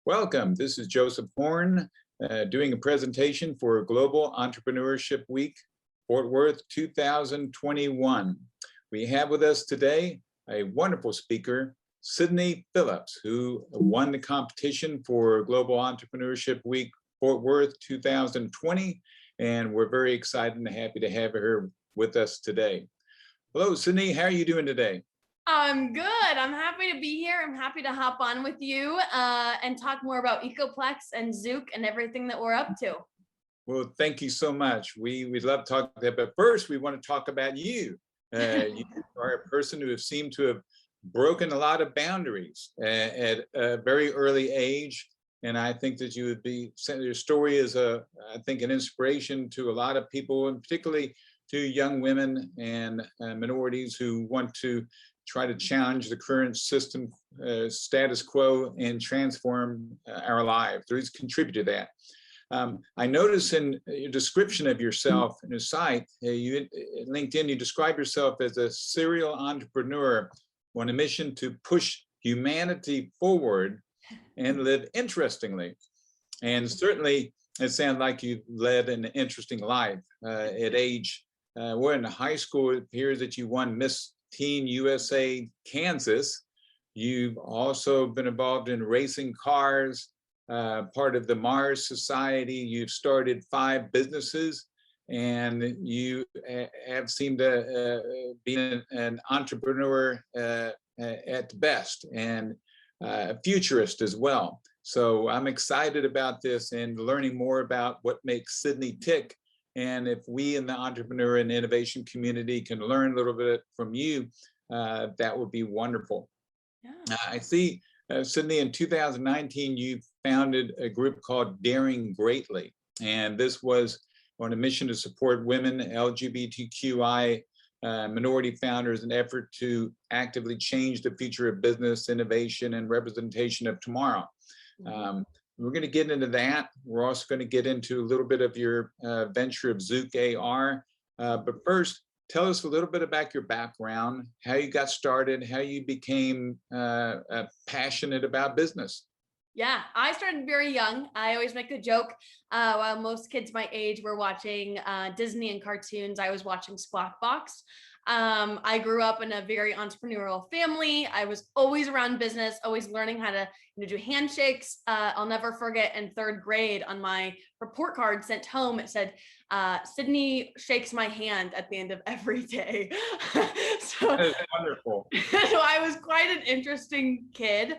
Welcome. This is Joseph Horn doing a presentation for Global Entrepreneurship Week, Fort Worth 2021. We have with us today a wonderful speaker, Sydney Phillips, who won the competition for Global Entrepreneurship Week, Fort Worth 2020. And we're very excited and happy to have her with us today. Hello, Sydney. How are you doing today? I'm good. I'm happy to be here. I'm happy to hop on with you and talk more about EcoPlex and Zook and everything that we're up to. Well, thank you so much. We'd love to talk about that, but first we want to talk about you. You are a person who has seemed to have broken a lot of boundaries at a very early age. And I think that you would be, your story is I think an inspiration to a lot of people, and particularly to young women and minorities who want to try to challenge the current system, status quo, and transform our lives. Please contribute to that. I notice in your description of yourself in your site, LinkedIn, you describe yourself as a serial entrepreneur on a mission to push humanity forward and live interestingly. And certainly, it sounds like you've led an interesting life. At age, we're in high school, it appears that you won Miss Teen USA Kansas. You've also been involved in racing cars, part of the Mars Society. You've started 5 businesses, and you have seemed to be an entrepreneur at best, and a futurist as well. So I'm excited about this and learning more about what makes Sydney tick. And if we in the entrepreneur and innovation community can learn a little bit from you, that would be wonderful. Yeah. I see, Sydney, in 2019, you founded a group called Daring Greatly. And this was on a mission to support women, LGBTQIA, minority founders, in an effort to actively change the future of business, innovation, and representation of tomorrow. We're going to get into that. We're also going to get into a little bit of your venture of Zook AR. But first, tell us a little bit about your background, how you got started, how you became passionate about business. Yeah, I started very young. I always make a joke. While most kids my age were watching Disney and cartoons, I was watching Squawk Box. I grew up in a very entrepreneurial family. I was always around business, always learning how to do handshakes. I'll never forget in 3rd grade on my report card sent home, it said, Sydney shakes my hand at the end of every day. So, that is wonderful. So I was quite an interesting kid.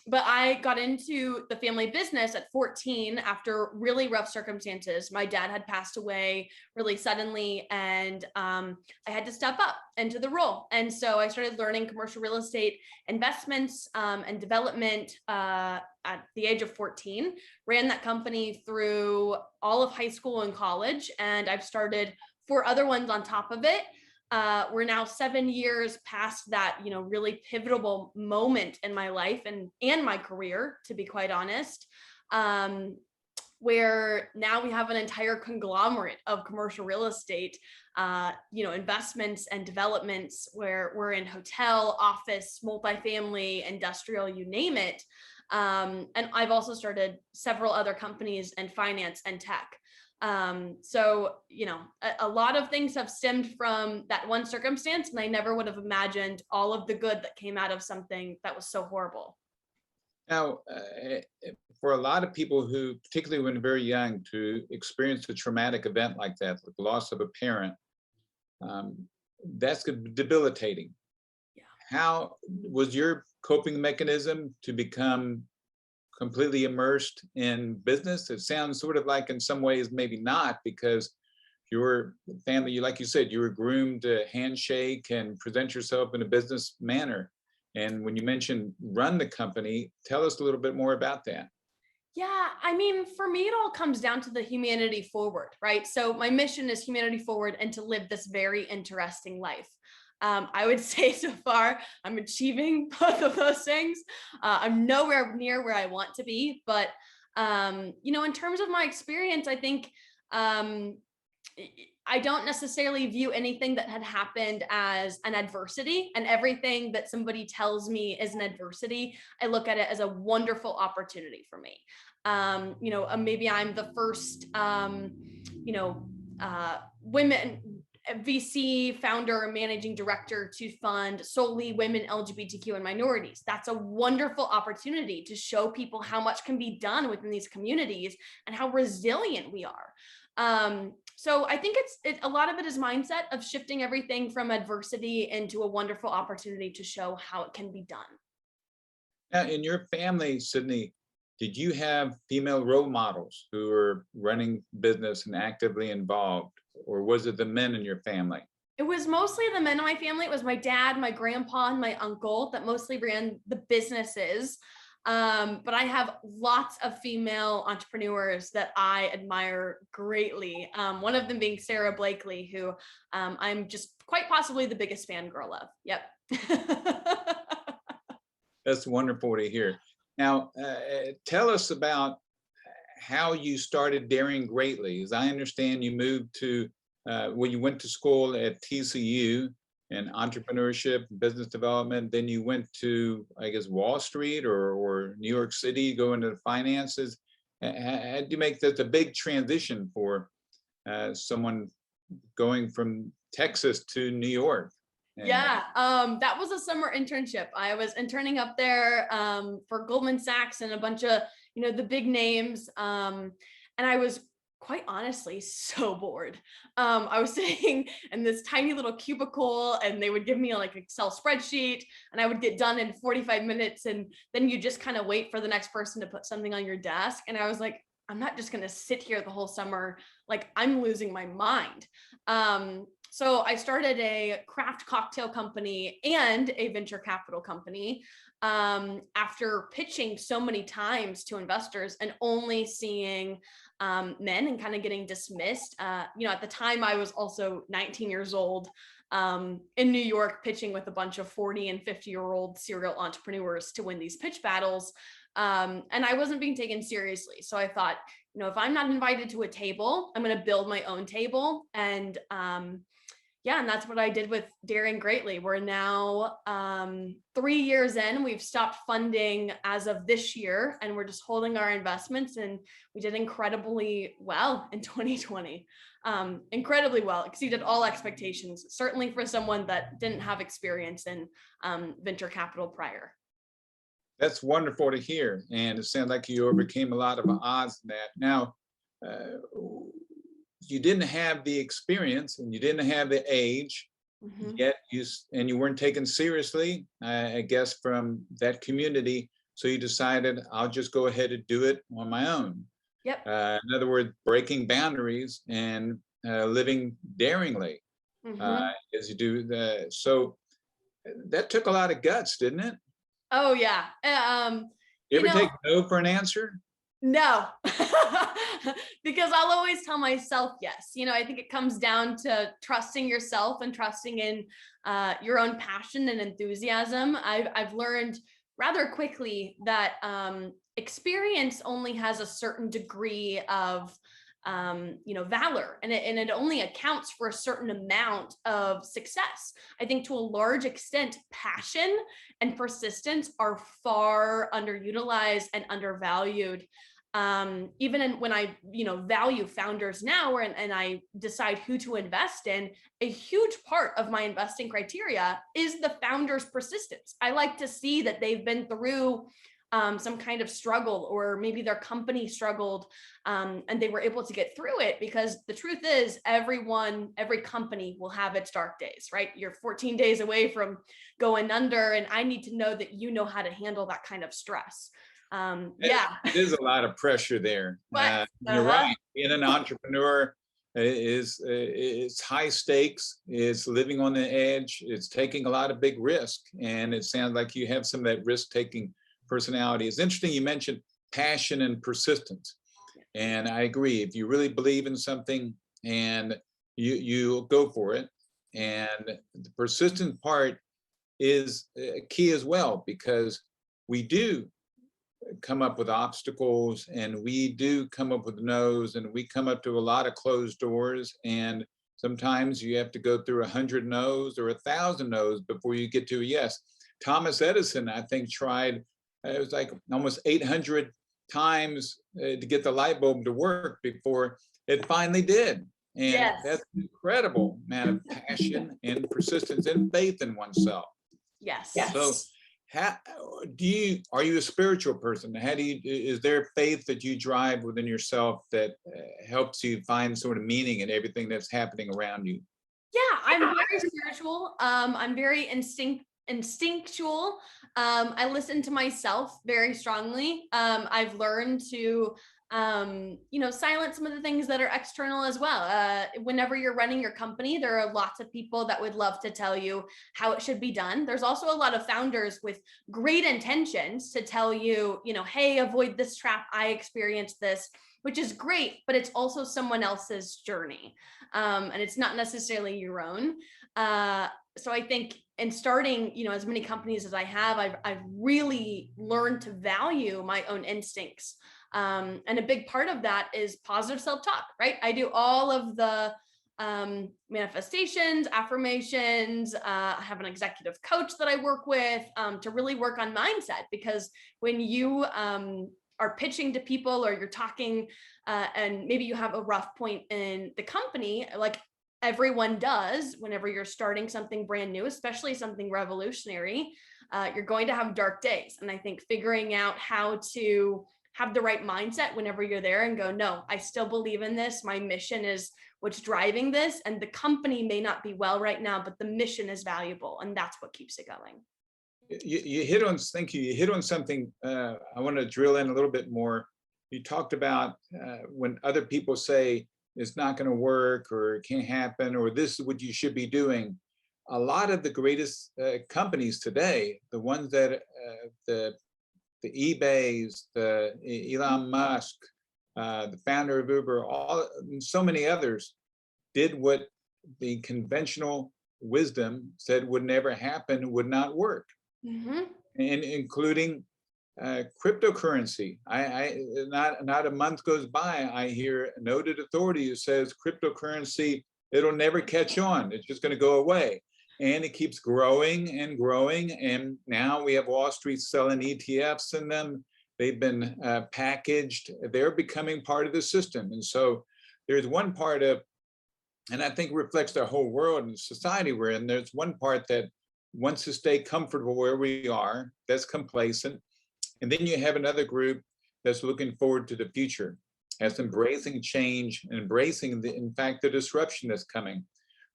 But I got into the family business at 14 after really rough circumstances. My dad had passed away really suddenly, and I had to step up into the role. And so I started learning commercial real estate investments and development at the age of 14, ran that company through all of high school and college, and I've started 4 other ones on top of it. We're now 7 years past that, really pivotal moment in my life and my career, to be quite honest, where now we have an entire conglomerate of commercial real estate, investments and developments, where we're in hotel, office, multifamily, industrial, you name it. And I've also started several other companies in finance and tech. So, a lot of things have stemmed from that one circumstance, and I never would have imagined all of the good that came out of something that was so horrible. Now, for a lot of people who, particularly when very young, to experience a traumatic event like that, like the loss of a parent, that's debilitating. Yeah. How was your coping mechanism to become completely immersed in business? It sounds sort of like in some ways maybe not, because your family, like you said, you were groomed to handshake and present yourself in a business manner. And when you mentioned run the company, tell us a little bit more about that. Yeah, I mean, for me, it all comes down to the humanity forward, right? So my mission is humanity forward and to live this very interesting life. I would say so far, I'm achieving both of those things. I'm nowhere near where I want to be, but, in terms of my experience, I think I don't necessarily view anything that had happened as an adversity, and everything that somebody tells me is an adversity, I look at it as a wonderful opportunity for me. Maybe I'm the first, women VC founder or managing director to fund solely women, LGBTQ, and minorities. That's a wonderful opportunity to show people how much can be done within these communities and how resilient we are. So I think a lot of it is mindset of shifting everything from adversity into a wonderful opportunity to show how it can be done. Now, in your family, Sydney, did you have female role models who were running business and actively involved, or was it the men in your family? It was mostly the men in my family. It was my dad, my grandpa, and my uncle that mostly ran the businesses. But I have lots of female entrepreneurs that I admire greatly. One of them being Sarah Blakely, who I'm just quite possibly the biggest fangirl of. Yep. That's wonderful to hear. Now, tell us about how you started Daring Greatly. As I understand, you moved to, you went to school at TCU in entrepreneurship, business development. Then you went to, I guess, Wall Street or New York City, go into the finances. How did you make that a big transition for someone going from Texas to New York? Yeah, that was a summer internship. I was interning up there for Goldman Sachs and a bunch of, the big names. And I was quite honestly so bored. I was sitting in this tiny little cubicle, and they would give me like Excel spreadsheet, and I would get done in 45 minutes. And then you just kind of wait for the next person to put something on your desk. And I was like, I'm not just going to sit here the whole summer. Like, I'm losing my mind. So I started a craft cocktail company and a venture capital company after pitching so many times to investors and only seeing men and kind of getting dismissed. At the time I was also 19 years old in New York, pitching with a bunch of 40 and 50-year-old serial entrepreneurs to win these pitch battles. And I wasn't being taken seriously. So I thought, if I'm not invited to a table, I'm going to build my own table. And and that's what I did with Daring Greatly. We're now 3 years in. We've stopped funding as of this year, and we're just holding our investments. And we did incredibly well in 2020. Incredibly well, exceeded all expectations, certainly for someone that didn't have experience in venture capital prior. That's wonderful to hear. And it sounds like you overcame a lot of odds in that. Now, you didn't have the experience and you didn't have the age, yet you weren't taken seriously, I guess, from that community. So you decided, I'll just go ahead and do it on my own. Yep. In other words, breaking boundaries and living daringly as you do that. So that took a lot of guts, didn't it? Oh, yeah. You ever take no for an answer? No, because I'll always tell myself yes. I think it comes down to trusting yourself and trusting in your own passion and enthusiasm. I've learned rather quickly that experience only has a certain degree of valor, and it only accounts for a certain amount of success. I think to a large extent, passion and persistence are far underutilized and undervalued. Even when I, value founders now, and I decide who to invest in, a huge part of my investing criteria is the founder's persistence. I like to see that they've been through some kind of struggle, or maybe their company struggled and they were able to get through it, because the truth is every company will have its dark days, right? You're 14 days away from going under, and I need to know that you know how to handle that kind of stress. It is a lot of pressure there. You're right. Being an entrepreneur is high stakes. It's living on the edge. It's taking a lot of big risk, and it sounds like you have some of that risk-taking personality. It's interesting you mentioned passion and persistence, and I agree. If you really believe in something and you go for it, and the persistent part is key as well, because we do come up with obstacles, and we do come up with no's, and we come up to a lot of closed doors, and sometimes you have to go through 100 no's or 1,000 no's before you get to a yes. Thomas Edison, I think, tried, it was like almost 800 times to get the light bulb to work before it finally did. And Yes. that's an incredible amount of passion and persistence and faith in oneself. Yes. So how are you a spiritual person? How do you, is there faith that you drive within yourself that helps you find sort of meaning in everything that's happening around you? Yeah, I'm very spiritual. I'm very instinctual. I listen to myself very strongly. I've learned to silence some of the things that are external as well. Whenever you're running your company, there are lots of people that would love to tell you how it should be done. There's also a lot of founders with great intentions to tell you, hey, avoid this trap. I experienced this, which is great, but it's also someone else's journey. And it's not necessarily your own. So I think in starting, as many companies as I have, I've really learned to value my own instincts. And a big part of that is positive self-talk, right? I do all of the manifestations, affirmations. I have an executive coach that I work with to really work on mindset, because when you are pitching to people, or you're talking and maybe you have a rough point in the company, like everyone does whenever you're starting something brand new, especially something revolutionary, you're going to have dark days. And I think figuring out how to have the right mindset whenever you're there and go, no, I still believe in this. My mission is what's driving this. And the company may not be well right now, but the mission is valuable. And that's what keeps it going. You hit on, thank you. You hit on something I want to drill in a little bit more. You talked about when other people say it's not going to work, or it can't happen, or this is what you should be doing. A lot of the greatest companies today, the ones that the eBays, the Elon Musk, the founder of Uber, so many others, did what the conventional wisdom said would never happen, would not work. Mm-hmm. And including cryptocurrency. Not a month goes by, I hear a noted authority who says cryptocurrency, it'll never catch on. It's just going to go away. And it keeps growing and growing. And now we have Wall Street selling ETFs in them. They've been packaged. They're becoming part of the system. And so there's one part of, and I think reflects the whole world and society we're in, there's one part that wants to stay comfortable where we are, that's complacent. And then you have another group that's looking forward to the future, that's embracing change, and embracing in fact, the disruption that's coming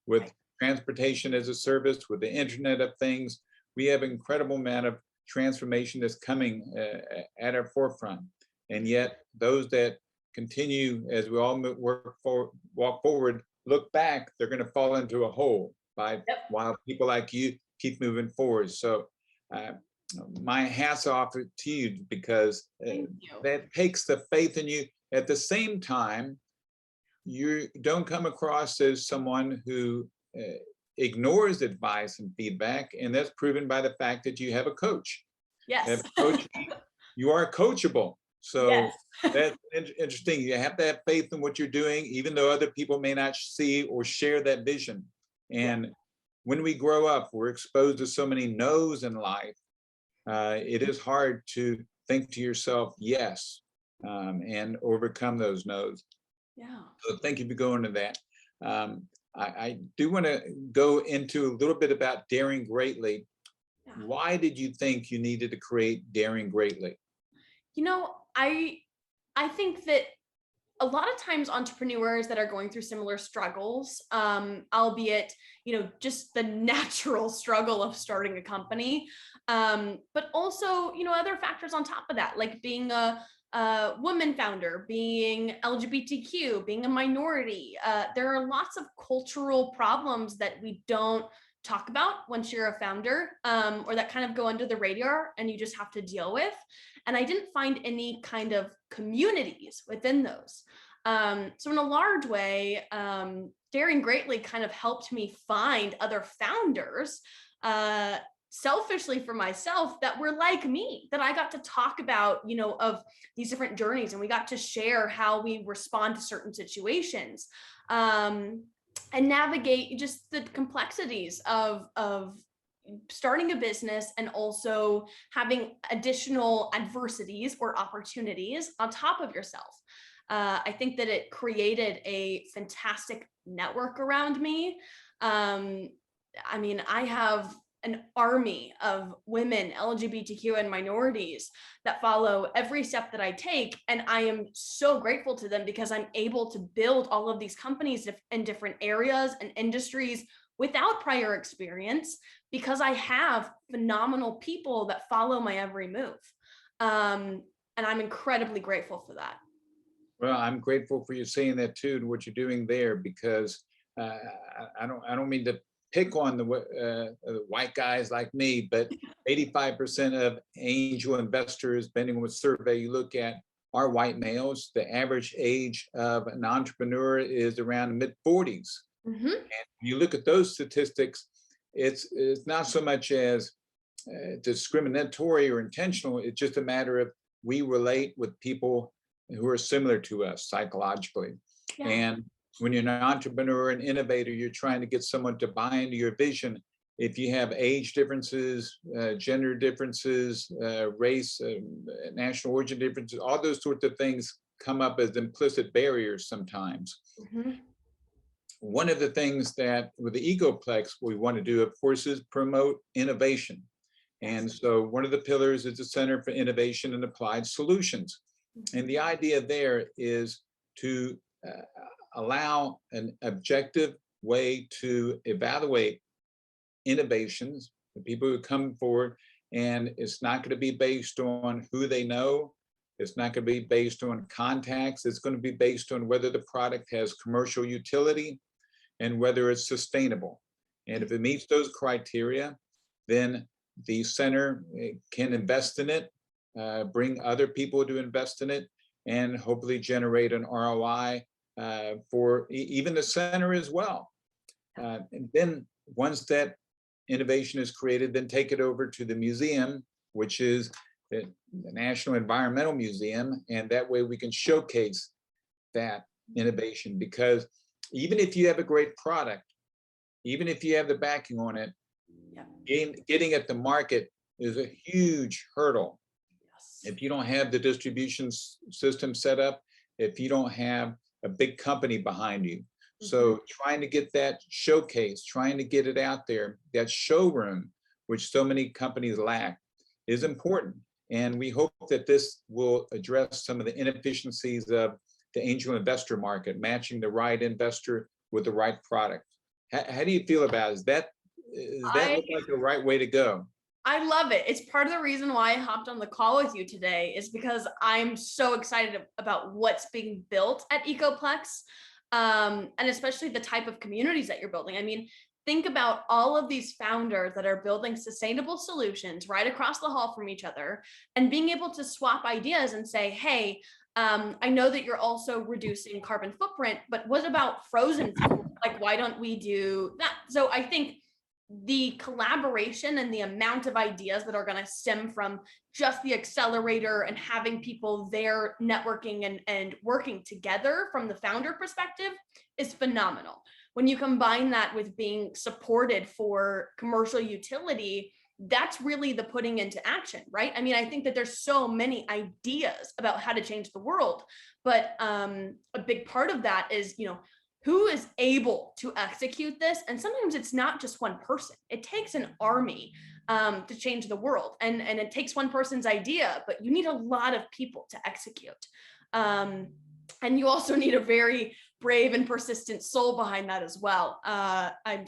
with transportation as a service, with the Internet of Things. We have an incredible amount of transformation that's coming at our forefront. And yet those that continue, as we all walk forward, look back, they're going to fall into a hole while people like you keep moving forward. So my hat's off to you, because that takes the faith in you. At the same time, you don't come across as someone who ignores advice and feedback, and that's proven by the fact that you have a coach. Yes. You are coachable. So yes. That's interesting. You have to have faith in what you're doing, even though other people may not see or share that vision. And when we grow up, we're exposed to so many no's in life. It is hard to think to yourself, yes, and overcome those no's. Yeah. So thank you for going to that. I do want to go into a little bit about Daring Greatly. Yeah. Why did you think you needed to create Daring Greatly? I think that a lot of times entrepreneurs that are going through similar struggles, albeit, just the natural struggle of starting a company, but also, other factors on top of that, like being a woman founder, being LGBTQ, being a minority. There are lots of cultural problems that we don't talk about once you're a founder, or that kind of go under the radar and you just have to deal with. And I didn't find any kind of communities within those. So in a large way, Daring Greatly kind of helped me find other founders selfishly for myself that were like me, that I got to talk about, of these different journeys, and we got to share how we respond to certain situations, and navigate just the complexities of starting a business, and also having additional adversities or opportunities on top of yourself. I think that it created a fantastic network around me. I have an army of women, LGBTQ and minorities that follow every step that I take. And I am so grateful to them because I'm able to build all of these companies in different areas and industries without prior experience, because I have phenomenal people that follow my every move. And I'm incredibly grateful for that. Well, I'm grateful for you saying that too, and what you're doing there, because I don't mean to pick on the white guys like me, but 85% of angel investors, depending on what survey you look at, are white males. The average age of an entrepreneur is around the mid-40s. Mm-hmm. And you look at those statistics, it's not so much as discriminatory or intentional. It's just a matter of we relate with people who are similar to us psychologically. Yeah. And when you're an entrepreneur and innovator, you're trying to get someone to buy into your vision. If you have age differences, gender differences, race, national origin differences, all those sorts of things come up as implicit barriers sometimes. Mm-hmm. One of the things that with the EcoPlex we want to do, of course, is promote innovation. And so one of the pillars is the Center for Innovation and Applied Solutions. And the idea there is to allow an objective way to evaluate innovations, the people who come forward, and it's not going to be based on who they know. It's not going to be based on contacts. It's going to be based on whether the product has commercial utility and whether it's sustainable. And if it meets those criteria, then the center can invest in it, bring other people to invest in it, and hopefully generate an ROI for even the center as well. And then once that innovation is created, then take it over to the museum, which is the National Environmental Museum. And that way we can showcase that innovation, because even if you have a great product, even if you have the backing on it, getting it to market is a huge hurdle. If you don't have the distribution system set up, if you don't have a big company behind you. So trying to get that showcase, trying to get it out there, that showroom, which so many companies lack, is important. And we hope that this will address some of the inefficiencies of the angel investor market, matching the right investor with the right product. How do you feel about it? Does that look like the right way to go? I love it. It's part of the reason why I hopped on the call with you today, is because I'm so excited about what's being built at EcoPlex, and especially the type of communities that you're building. I mean, think about all of these founders that are building sustainable solutions right across the hall from each other, and being able to swap ideas and say, hey, I know that you're also reducing carbon footprint, but what about frozen food? Like, why don't we do that? So I think the collaboration and the amount of ideas that are going to stem from just the accelerator and having people there networking and working together from the founder perspective is phenomenal. When you combine that with being supported for commercial utility, that's really the putting into action, right? I mean, I think that there's so many ideas about how to change the world, but a big part of that is, who is able to execute this? And sometimes it's not just one person. It takes an army to change the world. And it takes one person's idea, but you need a lot of people to execute. And you also need a very brave and persistent soul behind that as well. I'm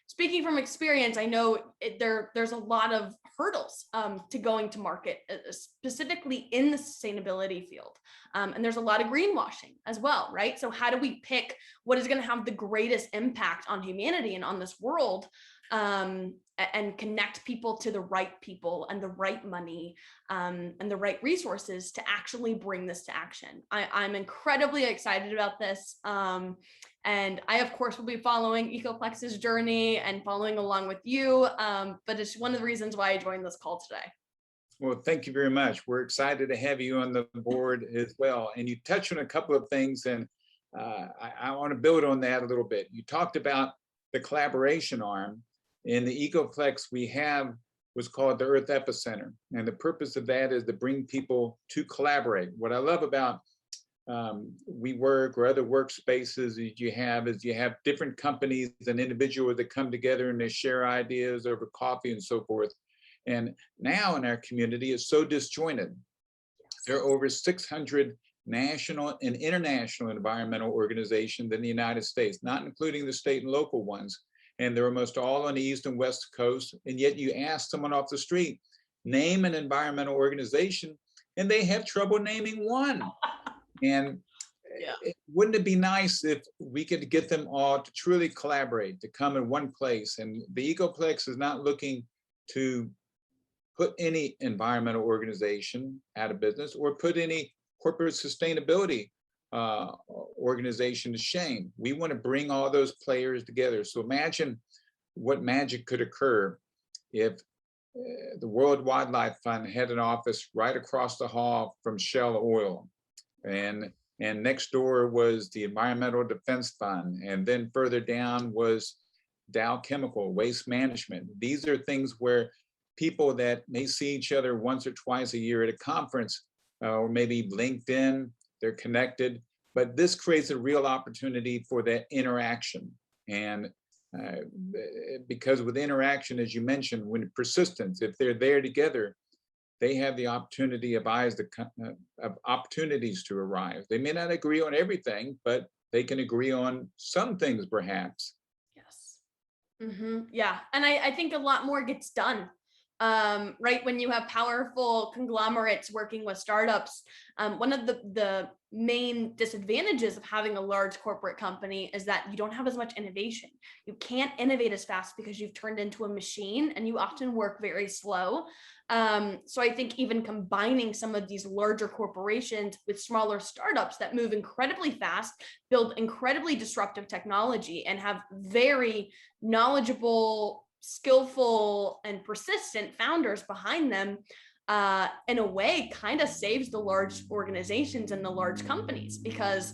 speaking from experience. I know there's a lot of hurdles to going to market, specifically in the sustainability field. And there's a lot of greenwashing as well, right? So how do we pick what is going to have the greatest impact on humanity and on this world? and connect people to the right people and the right money, and the right resources to actually bring this to action. I'm incredibly excited about this. And I, of course, will be following EcoPlex's journey and following along with you. But it's one of the reasons why I joined this call today. Well, thank you very much. We're excited to have you on the board as well. And you touched on a couple of things, and I want to build on that a little bit. You talked about the collaboration arm. In the EcoPlex we have what's called the Earth Epicenter. And the purpose of that is to bring people to collaborate. What I love about WeWork or other workspaces that you have different companies and individuals that come together and they share ideas over coffee and so forth. And now in our community it's so disjointed. There are over 600 national and international environmental organizations in the United States, not including the state and local ones. And they're almost all on the East and West Coast. And yet you ask someone off the street, name an environmental organization, and they have trouble naming one. And wouldn't it be nice if we could get them all to truly collaborate, to come in one place? And the EcoPlex is not looking to put any environmental organization out of business or put any corporate sustainability organization to shame. We want to bring all those players together. So imagine what magic could occur if the World Wildlife Fund had an office right across the hall from Shell Oil, and next door was the Environmental Defense Fund, and then further down was Dow Chemical Waste Management. These are things where people that may see each other once or twice a year at a conference, or maybe LinkedIn, they're connected, but this creates a real opportunity for that interaction. And because with interaction, as you mentioned, when persistence, if they're there together, they have the opportunity of opportunities to arise. They may not agree on everything, but they can agree on some things perhaps. Yes. Yeah, and I think a lot more gets done. Right, when you have powerful conglomerates working with startups, one of the main disadvantages of having a large corporate company is that you don't have as much innovation. You can't innovate as fast because you've turned into a machine and you often work very slow. So I think even combining some of these larger corporations with smaller startups that move incredibly fast, build incredibly disruptive technology, and have very knowledgeable, skillful, and persistent founders behind them, in a way kind of saves the large organizations and the large companies, because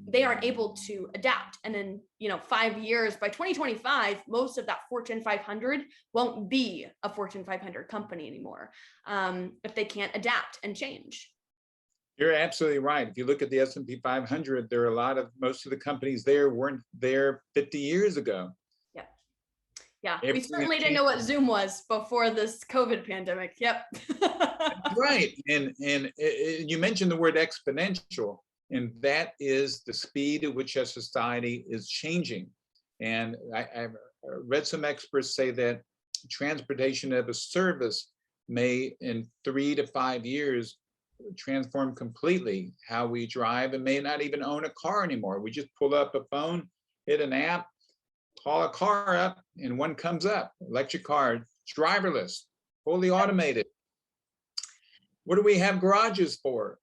they aren't able to adapt. And in 5 years, by 2025, most of that Fortune 500 won't be a Fortune 500 company anymore, if they can't adapt and change. You're absolutely right. If you look at the S&P 500, there are most of the companies there weren't there 50 years ago. Yeah, we certainly didn't know what Zoom was before this COVID pandemic. Yep. Right. And you mentioned the word exponential, and that is the speed at which a society is changing. And I've read some experts say that transportation as a service may, in 3 to 5 years, transform completely how we drive, and may not even own a car anymore. We just pull up a phone, hit an app, call a car up, and one comes up. Electric car, driverless, fully automated. What do we have garages for?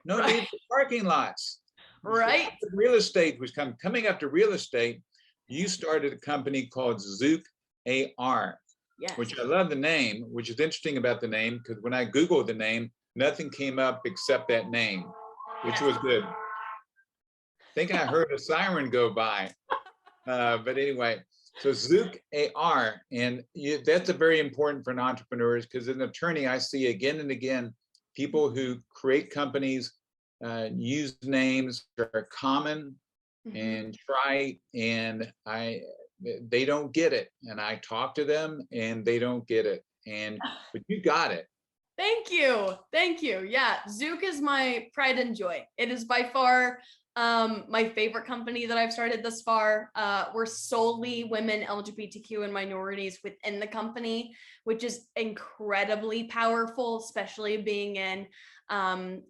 No need for parking lots. Right. Real estate was coming up to real estate. You started a company called Zook AR, yes, which I love the name, which is interesting about the name, because when I Googled the name, nothing came up except that name, which was good. I think I heard a siren go by. But anyway, so Zook AR, and that's a very important for an entrepreneur, because as an attorney, I see again and again people who create companies, use names that are common and trite, and they don't get it. And I talk to them and they don't get it. But you got it. Thank you. Thank you. Yeah, Zook is my pride and joy. It is by far my favorite company that I've started thus far. We're solely women, LGBTQ, and minorities within the company, which is incredibly powerful, especially being in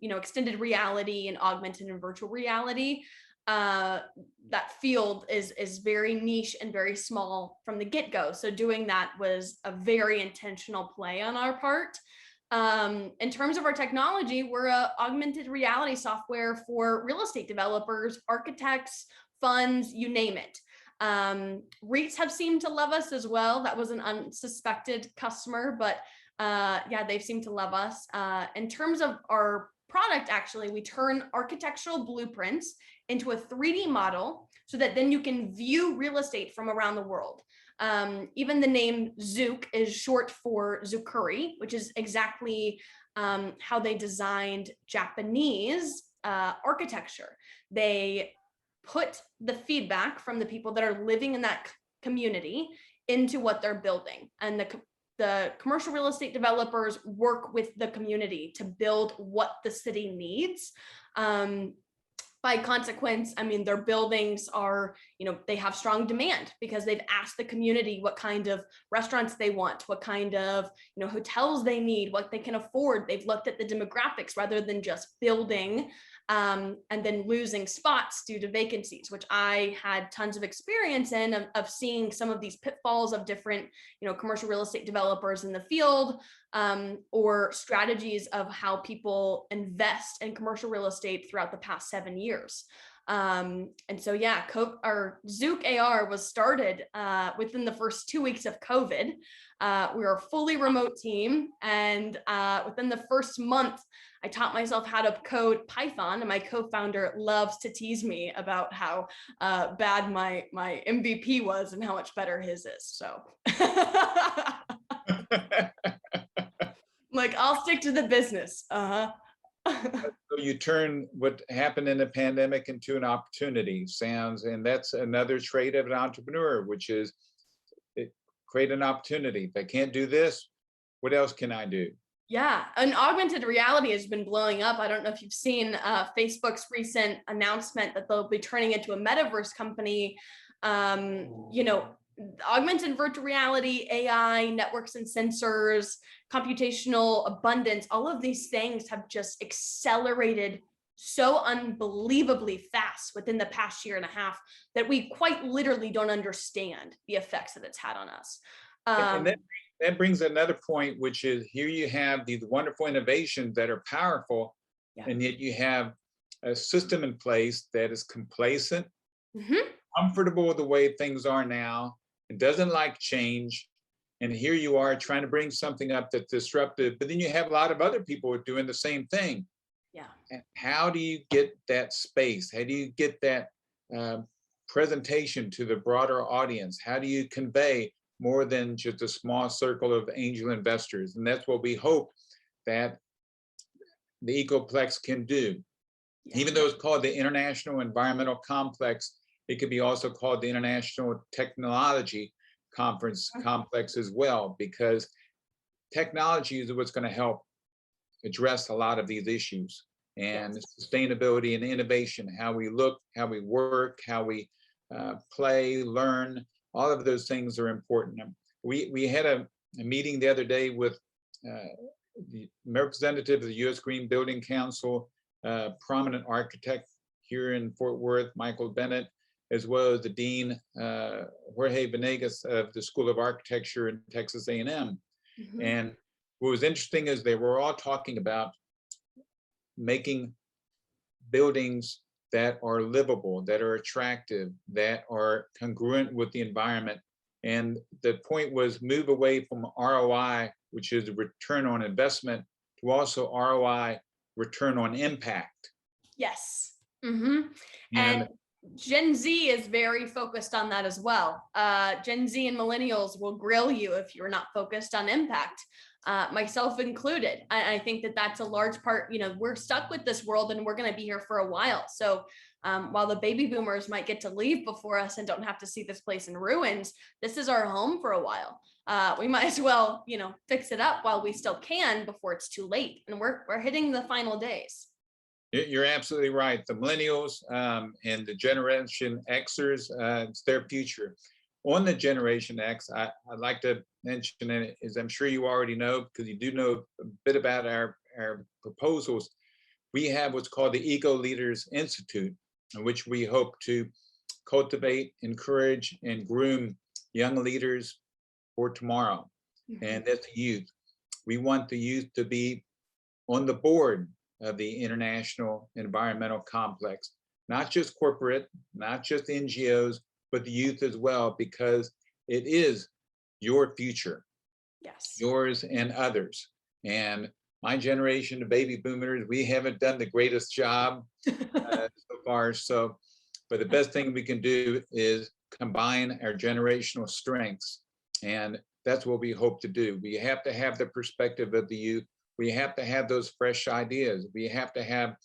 extended reality and augmented and virtual reality. that field is very niche and very small from the get-go. So doing that was a very intentional play on our part. In terms of our technology, we're a augmented reality software for real estate developers, architects, funds, you name it. REITs have seemed to love us as well. That was an unsuspected customer, but yeah, they've seemed to love us. In terms of our product, actually, we turn architectural blueprints into a 3D model so that then you can view real estate from around the world. Even the name Zook is short for Zukuri, which is exactly how they designed Japanese architecture. They put the feedback from the people that are living in that community into what they're building. And the commercial real estate developers work with the community to build what the city needs. By consequence, I mean, their buildings are, they have strong demand because they've asked the community what kind of restaurants they want, what kind of, hotels they need, what they can afford. They've looked at the demographics rather than just building and then losing spots due to vacancies, which I had tons of experience in of seeing some of these pitfalls of different, commercial real estate developers in the field, or strategies of how people invest in commercial real estate throughout the past 7 years. And so, yeah, our Zook AR was started within the first 2 weeks of COVID. We were a fully remote team, and within the first month, I taught myself how to code Python, and my co-founder loves to tease me about how bad my MVP was and how much better his is. So, like, I'll stick to the business. So you turn what happened in the pandemic into an opportunity, sounds, and that's another trait of an entrepreneur, which is create an opportunity. If I can't do this, what else can I do? Yeah, and augmented reality has been blowing up. I don't know if you've seen Facebook's recent announcement that they'll be turning into a metaverse company. Augmented virtual reality, AI, networks and sensors, computational abundance, all of these things have just accelerated so unbelievably fast within the past year and a half that we quite literally don't understand the effects that it's had on us. And that brings another point, which is here you have these wonderful innovations that are powerful, yeah. And yet you have a system in place that is complacent, comfortable with the way things are now, it doesn't like change. And here you are trying to bring something up that's disruptive, but then you have a lot of other people doing the same thing. Yeah. And how do you get that space? How do you get that presentation to the broader audience? How do you convey more than just a small circle of angel investors? And that's what we hope that the EcoPlex can do. Yeah. Even though it's called the International Environmental Complex, it could be also called the International Technology Conference Complex as well, because technology is what's going to help address a lot of these issues, and yes. Sustainability and innovation, how we look, how we work, how we play, learn, all of those things are important. We had a meeting the other day with the representative of the U.S. Green Building Council, prominent architect here in Fort Worth, Michael Bennett, as well as the Dean, Jorge Venegas of the School of Architecture in Texas A&M. And what was interesting is they were all talking about making buildings that are livable, that are attractive, that are congruent with the environment. And the point was move away from ROI, which is return on investment, to also ROI, return on impact. Yes. And Gen Z is very focused on that as well. Gen Z and millennials will grill you if you're not focused on impact, myself included. I think that that's a large part, we're stuck with this world and we're going to be here for a while. So while the baby boomers might get to leave before us and don't have to see this place in ruins, this is our home for a while. We might as well, fix it up while we still can before it's too late. And we're hitting the final days. You're absolutely right. The millennials and the Generation Xers, it's their future. On the Generation X, I'd like to mention, and as I'm sure you already know, because you do know a bit about our proposals, we have what's called the Eco Leaders Institute. in which we hope to cultivate, encourage, and groom young leaders for tomorrow. And that's the youth. We want the youth to be on the board of the International Environmental Complex, not just corporate, not just NGOs, but the youth as well, because it is your future, Yes, yours and others. And my generation of baby boomers, we haven't done the greatest job so far. So, but the best thing we can do is combine our generational strengths. And that's what we hope to do. We have to have the perspective of the youth. We have to have those fresh ideas. We have to have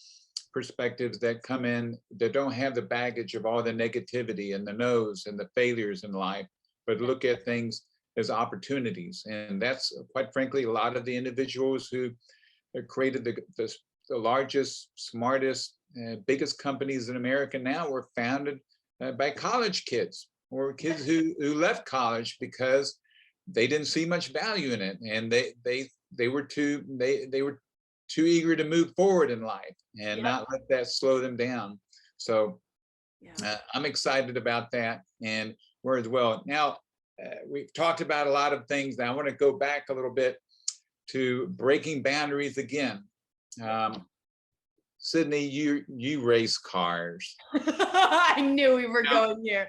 perspectives that come in that don't have the baggage of all the negativity and the no's and the failures in life, but look at things as opportunities. And that's, quite frankly, a lot of the individuals who created the largest, smartest, biggest companies in America now were founded by college kids or kids who left college because they didn't see much value in it, and they were too eager to move forward in life and not let that slow them down. So I'm excited about that, and we're as well. Now, we've talked about a lot of things. Now I want to go back a little bit to breaking boundaries again. Sydney, you race cars. I knew we were going here.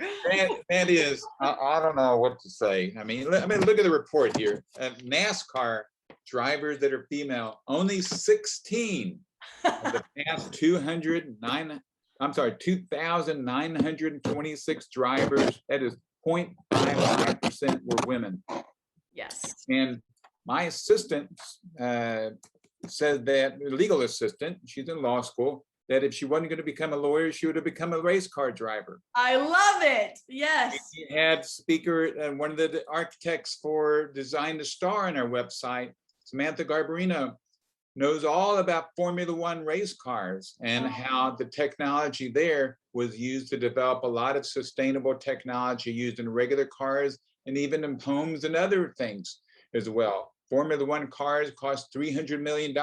That is, I don't know what to say. I mean, look at the report here. NASCAR drivers that are female, only 16 of the past 2,926 drivers, that is 0.55% were women. Yes. And my assistant said that, legal assistant, she's in law school, that if she wasn't going to become a lawyer, she would have become a race car driver. I love it. Yes. We had speaker, one of the architects for Design the Star on our website, Samantha Garbarino, knows all about Formula One race cars and how the technology there was used to develop a lot of sustainable technology used in regular cars and even in homes and other things as well. Formula One cars cost $300 million.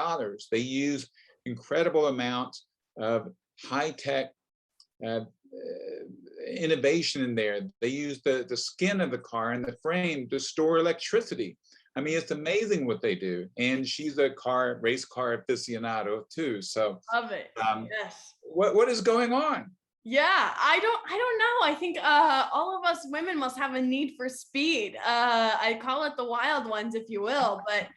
They use incredible amounts of high-tech innovation in there. They use the skin of the car and the frame to store electricity. I mean, it's amazing what they do. And she's a race car aficionado too. So love it. Yes. What is going on? Yeah, I don't know. I think all of us women must have a need for speed. I call it the wild ones, if you will. But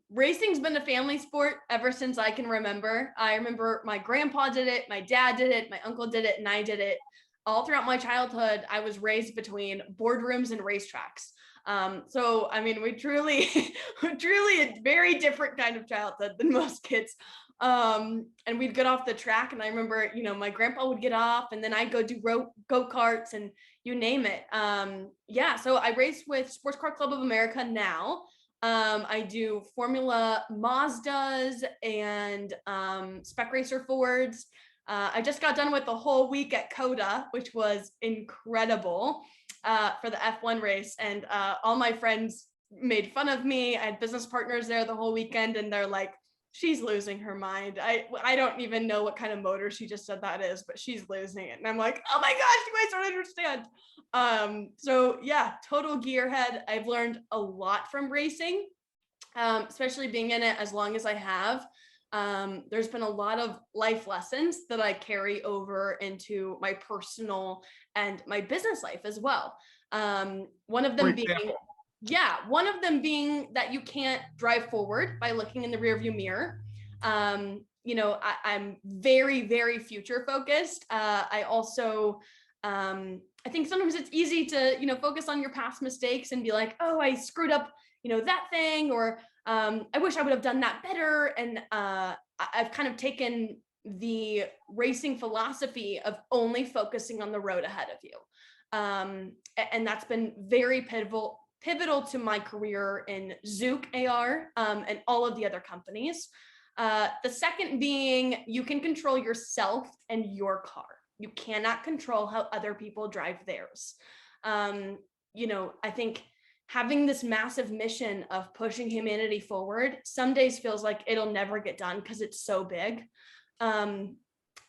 racing's been a family sport ever since I can remember. I remember my grandpa did it, my dad did it, my uncle did it, and I did it. All throughout my childhood, I was raised between boardrooms and racetracks. So I mean, we truly a very different kind of childhood than most kids. And we'd get off the track, and I remember, my grandpa would get off, and then I'd go do go-karts and you name it. So I race with Sports Car Club of America now. I do Formula Mazdas and Spec Racer Fords. I just got done with the whole week at CODA, which was incredible for the F1 race, and all my friends made fun of me. I had business partners there the whole weekend, and they're like, she's losing her mind. I don't even know what kind of motor she just said that is, but she's losing it. And I'm like, oh my gosh, you guys don't understand. So yeah, total gearhead. I've learned a lot from racing, especially being in it as long as I have. There's been a lot of life lessons that I carry over into my personal and my business life as well. One of them being that you can't drive forward by looking in the rearview mirror. I'm very, very future focused. I also, I think sometimes it's easy to, focus on your past mistakes and be like, oh, I screwed up, that thing, or I wish I would have done that better. And I've kind of taken the racing philosophy of only focusing on the road ahead of you. And that's been very pivotal to my career in Zook AR and all of the other companies. The second being, you can control yourself and your car. You cannot control how other people drive theirs. I think having this massive mission of pushing humanity forward some days feels like it'll never get done because it's so big.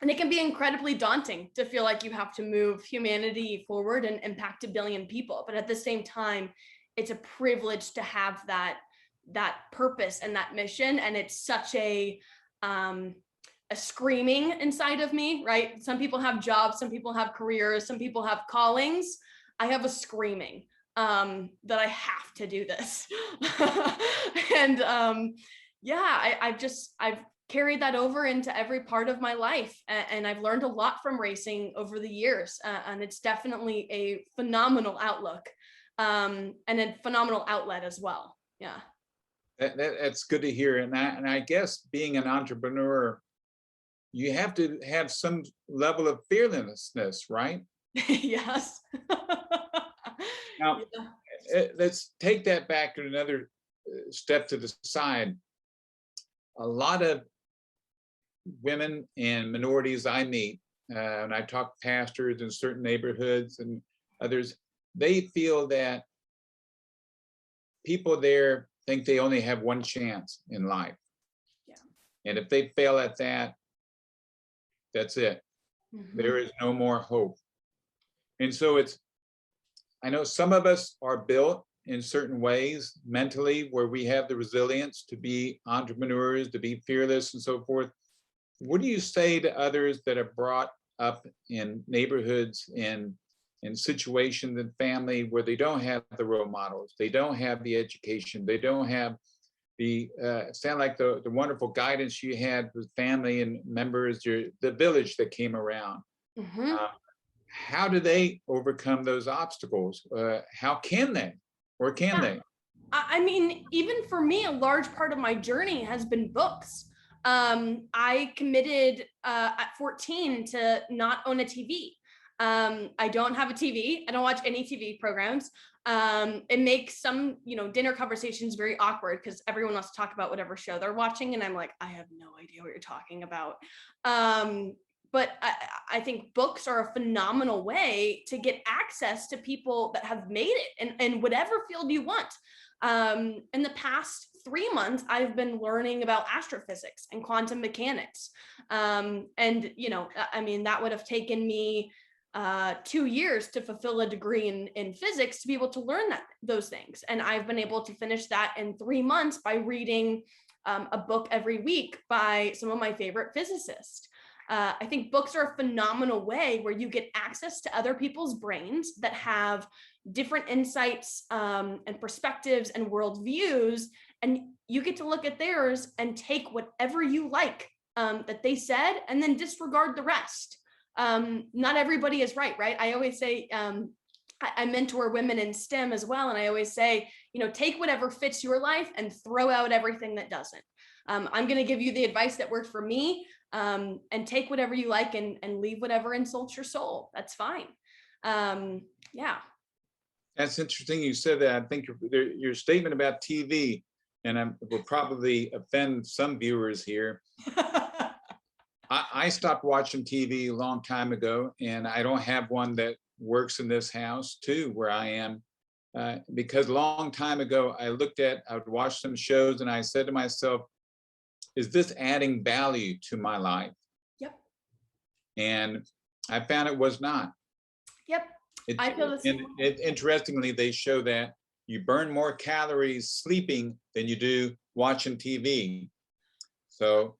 And it can be incredibly daunting to feel like you have to move humanity forward and impact 1 billion people. But at the same time, it's a privilege to have that purpose and that mission. And it's such a screaming inside of me, right? Some people have jobs, some people have careers, some people have callings. I have a screaming that I have to do this. And yeah, I've carried that over into every part of my life. And I've learned a lot from racing over the years. And it's definitely a phenomenal outlook and a phenomenal outlet as well. Yeah. That's good to hear. And I guess being an entrepreneur, you have to have some level of fearlessness, right? Yes. Now, Yeah. let's take that back to another step to the side. A lot of women and minorities I meet, and I talk to pastors in certain neighborhoods and others, they feel that people there think they only have one chance in life. Yeah. And if they fail at that, that's it. Mm-hmm. There is no more hope. And so I know some of us are built in certain ways mentally where we have the resilience to be entrepreneurs, to be fearless and so forth. What do you say to others that are brought up in neighborhoods in situations and family where they don't have the role models, they don't have the education, they don't have the sound like the wonderful guidance you had with family and members, the village that came around. Mm-hmm. How do they overcome those obstacles? How can they, or can they? I mean, even for me, a large part of my journey has been books. I committed at 14 to not own a TV. I don't have a TV. I don't watch any TV programs. It makes some, dinner conversations very awkward because everyone wants to talk about whatever show they're watching. And I'm like, I have no idea what you're talking about. But I think books are a phenomenal way to get access to people that have made it in whatever field you want. In the past 3 months, I've been learning about astrophysics and quantum mechanics. And, I mean, that would have taken me 2 years to fulfill a degree in physics to be able to learn those things. And I've been able to finish that in 3 months by reading a book every week by some of my favorite physicists. I think books are a phenomenal way where you get access to other people's brains that have different insights and perspectives and worldviews, and you get to look at theirs and take whatever you like that they said and then disregard the rest. Not everybody is right? I always say, I mentor women in STEM as well, and I always say, take whatever fits your life and throw out everything that doesn't. I'm going to give you the advice that worked for me, and take whatever you like and leave whatever insults your soul. That's fine. Yeah. That's interesting you said that. I think your statement about TV, and I will probably offend some viewers here. I stopped watching TV a long time ago, and I don't have one that works in this house too, where I am, because a long time ago, I would watch some shows and I said to myself, is this adding value to my life? Yep. And I found it was not. Yep. I feel the same. Interestingly, they show that you burn more calories sleeping than you do watching TV. So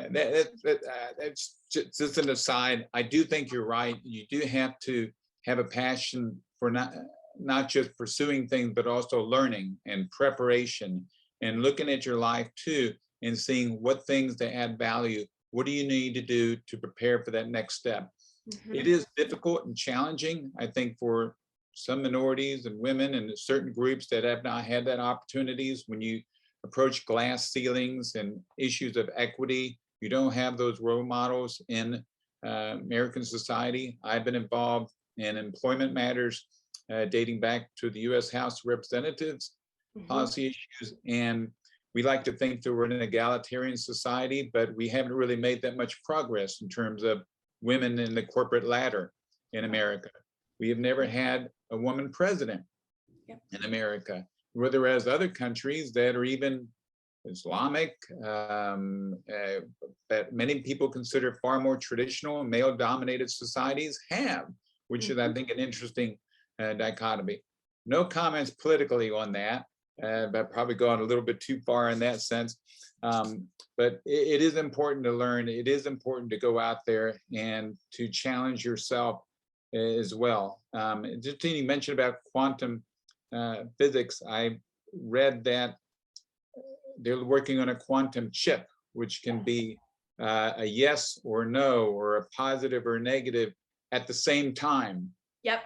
that's just an aside. I do think you're right. You do have to have a passion for not just pursuing things, but also learning and preparation and looking at your life too, and seeing what things that add value. What do you need to do to prepare for that next step? Mm-hmm. It is difficult and challenging, I think, for some minorities and women and certain groups that have not had that opportunities. When you approach glass ceilings and issues of equity, you don't have those role models in American society. I've been involved in employment matters dating back to the U.S. House of Representatives, mm-hmm. policy issues, and we like to think that we're an egalitarian society, but we haven't really made that much progress in terms of women in the corporate ladder in America. We have never had a woman president in America, whereas other countries that are even Islamic, that many people consider far more traditional and male-dominated societies have, which is, I think, an interesting dichotomy. No comments politically on that, but probably gone a little bit too far in that sense. But it is important to learn. It is important to go out there and to challenge yourself as well. Just you mentioned about quantum physics. I read that they're working on a quantum chip, which can be a yes or no, or a positive or negative at the same time. Yep.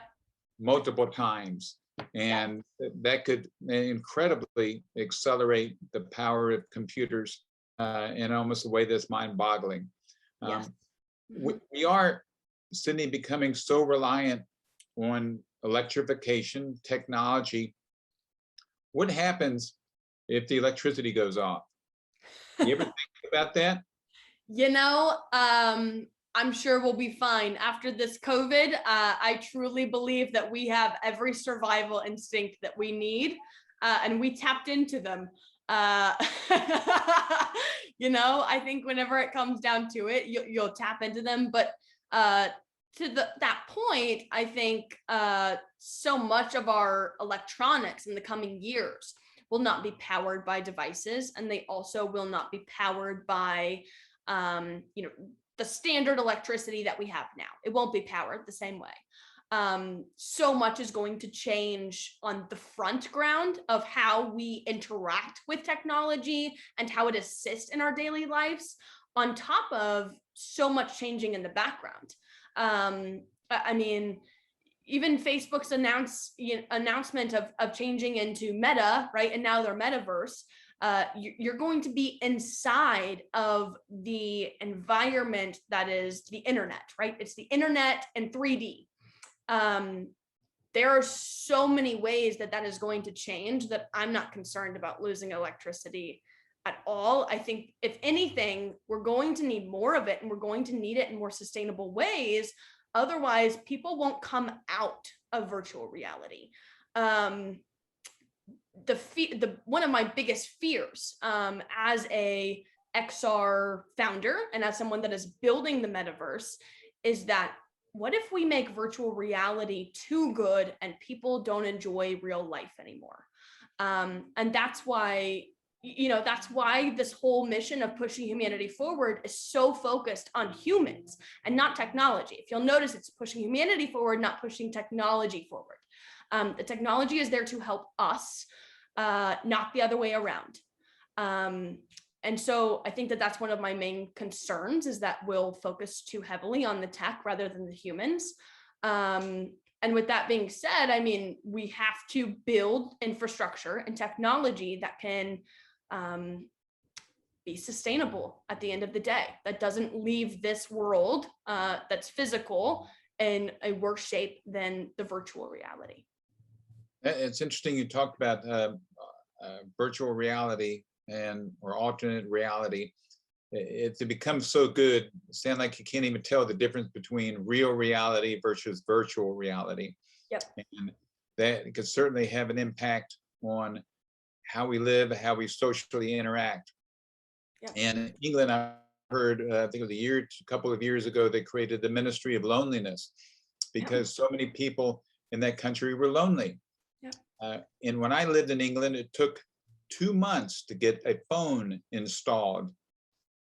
Multiple times. And that could incredibly accelerate the power of computers in almost a way that's mind-boggling. Yes. We are, Sydney, becoming so reliant on electrification technology. What happens if the electricity goes off? You ever think about that? You know, I'm sure we'll be fine after this COVID. I truly believe that we have every survival instinct that we need, and we tapped into them. You know, I think whenever it comes down to it, you'll tap into them. But to that point, I think so much of our electronics in the coming years will not be powered by devices, and they also will not be powered by, you know, the standard electricity that we have now. It won't be powered the same way. So much is going to change on the front ground of how we interact with technology and how it assists in our daily lives, on top of so much changing in the background. I mean, even Facebook's announcement of changing into Meta, right? And now their metaverse, you're going to be inside of the environment that is the internet, right? It's the internet in 3D. There are so many ways that is going to change that I'm not concerned about losing electricity at all. I think if anything, we're going to need more of it, and we're going to need it in more sustainable ways. Otherwise, people won't come out of virtual reality. One of my biggest fears as a XR founder and as someone that is building the metaverse is that, what if we make virtual reality too good and people don't enjoy real life anymore? And that's why, you know, that's why this whole mission of pushing humanity forward is so focused on humans and not technology. If you'll notice, it's pushing humanity forward, not pushing technology forward. The technology is there to help us, not the other way around. And so I think that that's one of my main concerns, is that we'll focus too heavily on the tech rather than the humans. And with that being said, I mean, we have to build infrastructure and technology that can be sustainable at the end of the day, that doesn't leave this world that's physical in a worse shape than the virtual reality. It's interesting you talked about virtual reality or alternate reality. It becomes so good, sound like you can't even tell the difference between real reality versus virtual reality. Yep. And that could certainly have an impact on how we live, how we socially interact. Yep. And in England, I heard, I think it was a couple of years ago, they created the Ministry of Loneliness, because so many people in that country were lonely. Yep. And when I lived in England, it took 2 months to get a phone installed.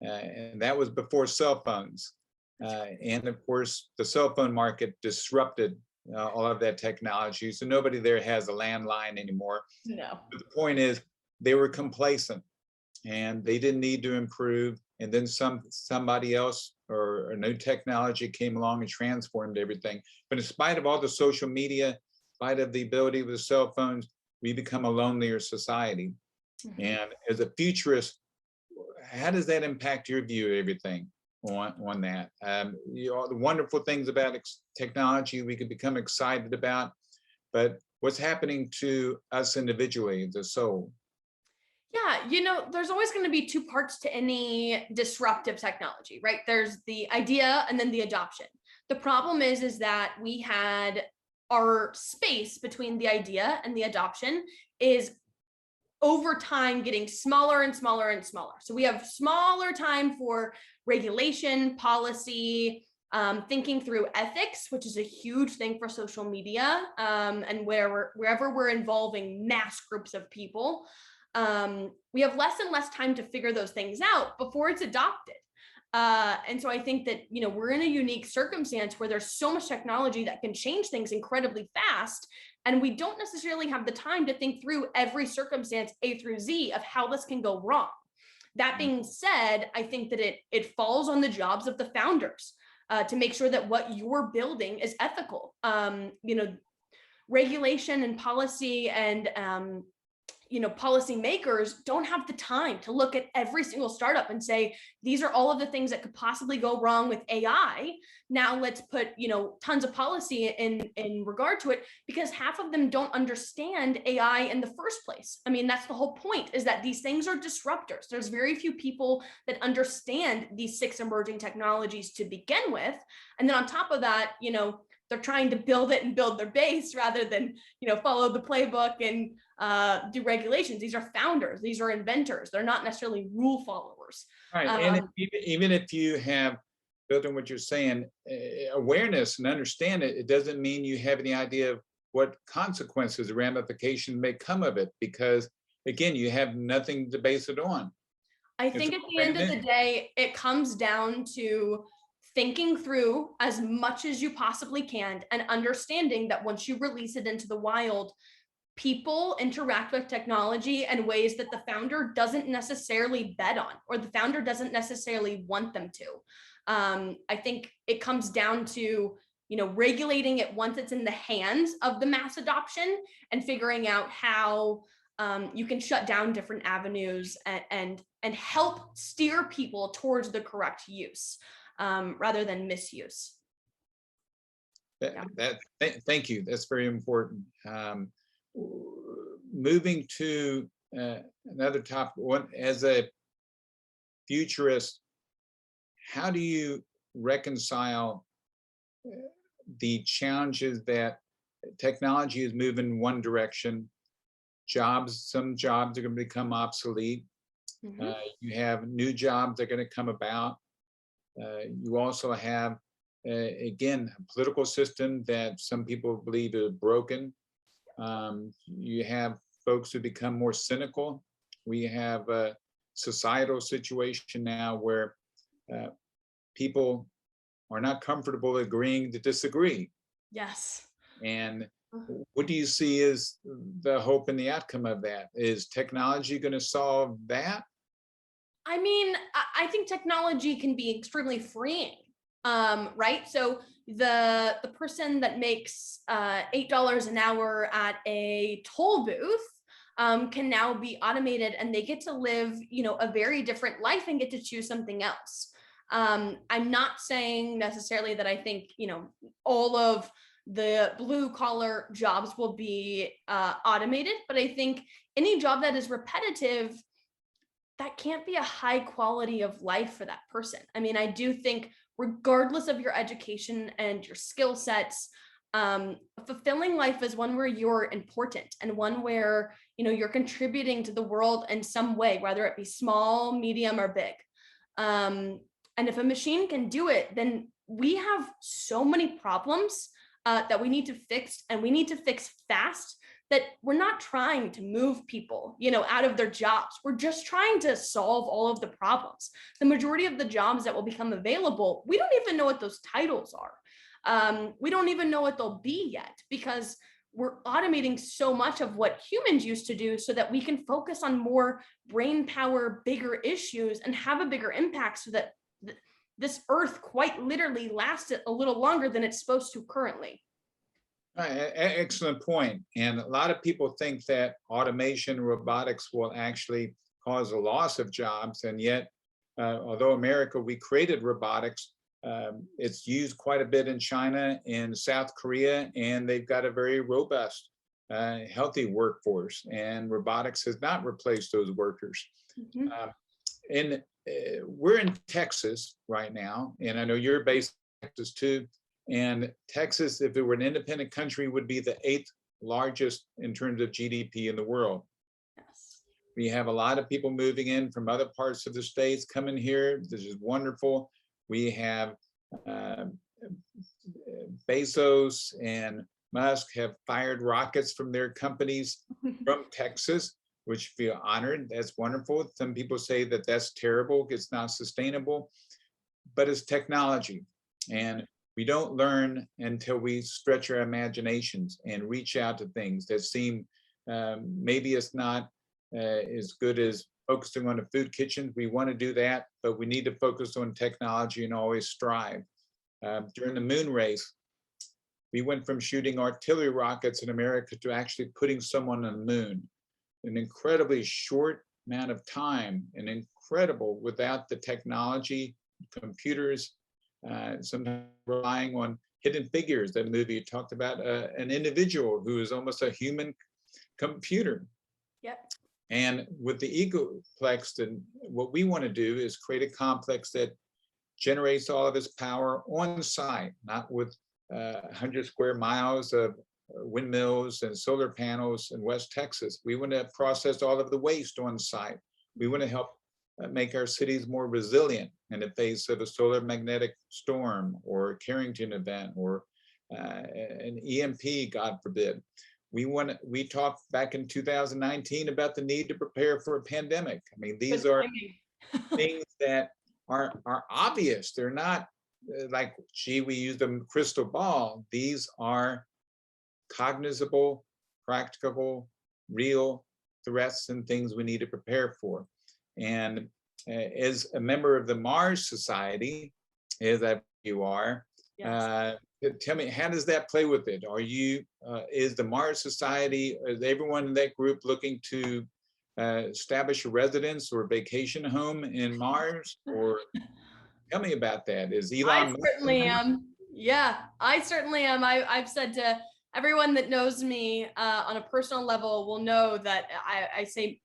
And that was before cell phones. And of course, the cell phone market disrupted all of that technology. So nobody there has a landline anymore. No. But the point is, they were complacent and they didn't need to improve. And then somebody else or a new technology came along and transformed everything. But in spite of all the social media, in spite of the ability of the cell phones, we become a lonelier society. Mm-hmm. And as a futurist, how does that impact your view of everything on that? You know, the wonderful things about technology we could become excited about, but what's happening to us individually, the soul? Yeah, you know, there's always going to be two parts to any disruptive technology, right? There's the idea and then the adoption. The problem is that we had our space between the idea and the adoption is over time getting smaller and smaller and smaller. So we have smaller time for regulation, policy, thinking through ethics, which is a huge thing for social media, and wherever we're involving mass groups of people, we have less and less time to figure those things out before it's adopted. And so I think that, we're in a unique circumstance where there's so much technology that can change things incredibly fast. And we don't necessarily have the time to think through every circumstance A through Z of how this can go wrong. That being said, I think that it falls on the jobs of the founders to make sure that what you're building is ethical. Regulation and policy and policymakers don't have the time to look at every single startup and say, these are all of the things that could possibly go wrong with AI. Now let's put, tons of policy in regard to it, because half of them don't understand AI in the first place. I mean, that's the whole point, is that these things are disruptors. There's very few people that understand these 6 emerging technologies to begin with. And then on top of that, they're trying to build it and build their base rather than, follow the playbook and do regulations. These are founders. These are inventors. They're not necessarily rule followers. Right. And even if you have built on what you're saying, awareness and understand it, it doesn't mean you have any idea of what consequences or ramifications may come of it, because again, you have nothing to base it on. I think at the end of the day, it comes down to thinking through as much as you possibly can and understanding that once you release it into the wild, people interact with technology in ways that the founder doesn't necessarily bet on, or the founder doesn't necessarily want them to. I think it comes down to, regulating it once it's in the hands of the mass adoption and figuring out how you can shut down different avenues and help steer people towards the correct use. Rather than misuse. Thank you. That's very important. Moving to another topic, as a futurist, how do you reconcile the challenges that technology is moving one direction? Some jobs are going to become obsolete. Mm-hmm. You have new jobs that are going to come about. You also have, again, a political system that some people believe is broken. You have folks who become more cynical. We have a societal situation now where people are not comfortable agreeing to disagree. Yes. And what do you see as the hope and the outcome of that? Is technology going to solve that? I mean, I think technology can be extremely freeing, right? So the person that makes $8 an hour at a toll booth can now be automated, and they get to live, a very different life and get to choose something else. I'm not saying necessarily that I think, all of the blue collar jobs will be automated, but I think any job that is repetitive, that can't be a high quality of life for that person. I mean, I do think regardless of your education and your skill sets, a fulfilling life is one where you're important and one where, you're contributing to the world in some way, whether it be small, medium, or big. And if a machine can do it, then we have so many problems that we need to fix, and we need to fix fast, that we're not trying to move people, out of their jobs. We're just trying to solve all of the problems. The majority of the jobs that will become available, we don't even know what those titles are. We don't even know what they'll be yet, because we're automating so much of what humans used to do so that we can focus on more brain power, bigger issues, and have a bigger impact so that this earth quite literally lasts a little longer than it's supposed to currently. Excellent point. And a lot of people think that automation, robotics will actually cause a loss of jobs. And yet, although America, we created robotics, it's used quite a bit in China and South Korea, and they've got a very robust, healthy workforce. And robotics has not replaced those workers. Mm-hmm. And we're in Texas right now, and I know you're based in Texas too. And Texas, if it were an independent country, would be the 8th largest in terms of GDP in the world. Yes. We have a lot of people moving in from other parts of the states coming here. This is wonderful. We have Bezos and Musk have fired rockets from their companies from Texas, which feel honored. That's wonderful. Some people say that that's terrible. It's not sustainable, but it's technology. And we don't learn until we stretch our imaginations and reach out to things that seem, maybe it's not as good as focusing on the food kitchen. We want to do that, but we need to focus on technology and always strive. During the moon race, we went from shooting artillery rockets in America to actually putting someone on the moon. An incredibly short amount of time, and incredible without the technology, computers, sometimes relying on hidden figures. That movie talked about an individual who is almost a human computer. Yep. And with the EcoPlex, then what we want to do is create a complex that generates all of its power on site, not with 100 square miles of windmills and solar panels in West Texas. We want to process all of the waste on site. We want to help make our cities more resilient in the face of a solar magnetic storm or a Carrington event or an EMP, God forbid. We talked back in 2019 about the need to prepare for a pandemic. I mean, these are things that are obvious. They're not like, gee, we use the crystal ball. These are cognizable, practicable, real threats and things we need to prepare for. And as a member of the Mars Society, as you are, yes. Tell me, how does that play with it? Are you, is the Mars Society, is everyone in that group looking to establish a residence or vacation home in Mars? Or tell me about that. Is Elon? I certainly am. Yeah, I certainly am. I've said to everyone that knows me on a personal level will know that I say